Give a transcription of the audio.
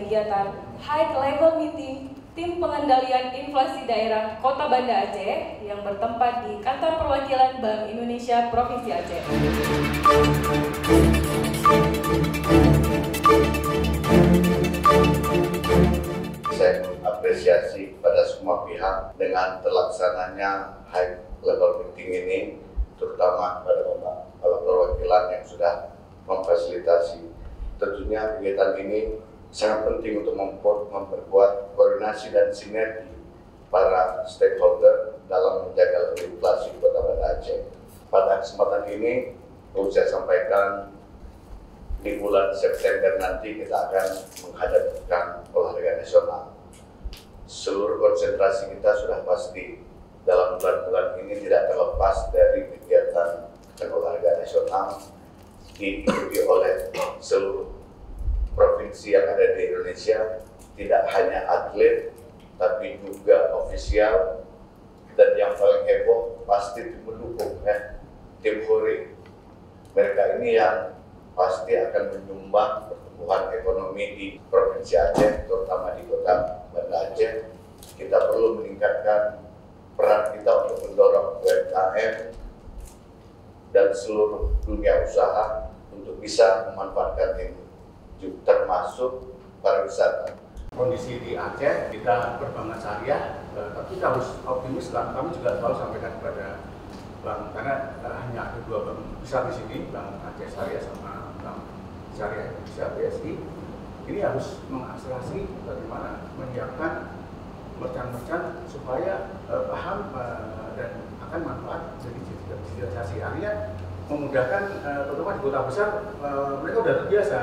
kegiatan High Level Meeting Tim Pengendalian Inflasi Daerah Kota Banda Aceh yang bertempat di Kantor Perwakilan Bank Indonesia Provinsi Aceh. Saya mengapresiasi pada semua pihak dengan terlaksananya High Level Meeting ini, terutama pada kepala perwakilan yang sudah memfasilitasi. Tentunya kegiatan ini sangat penting untuk memperkuat koordinasi dan sinergi para stakeholder dalam menjaga inflasi di Kota Banda Aceh. Pada kesempatan ini, perlu saya sampaikan, di bulan September nanti kita akan menghadapkan olahraga nasional. Seluruh konsentrasi kita sudah pasti dalam bulan-bulan ini tidak terlepas dari kegiatan olahraga nasional diikuti oleh seluruh provinsi yang ada di Indonesia, tidak hanya atlet, tapi juga ofisial, dan yang paling heboh pasti tim pendukung, tim Hore. Mereka ini yang pasti akan menyumbang pertumbuhan ekonomi di Provinsi Aceh, terutama di Kota Banda Aceh. Kita perlu meningkatkan peran kita untuk mendorong UMKM dan seluruh dunia usaha untuk bisa memanfaatkan ini, termasuk pariwisata. Kondisi di Aceh, kita berbangun syariah, tapi kita harus optimis lah. Kami juga selalu sampaikan kepada bank, karena hanya ada dua bank besar di sini, Bank Aceh Syariah sama Bank Syariah Indonesia BSI. Ini harus mengakselerasi bagaimana menyiapkan merchant-merchant supaya paham dan akan manfaat dari digitalisasi. Artinya memudahkan, terutama di kota besar, mereka sudah terbiasa.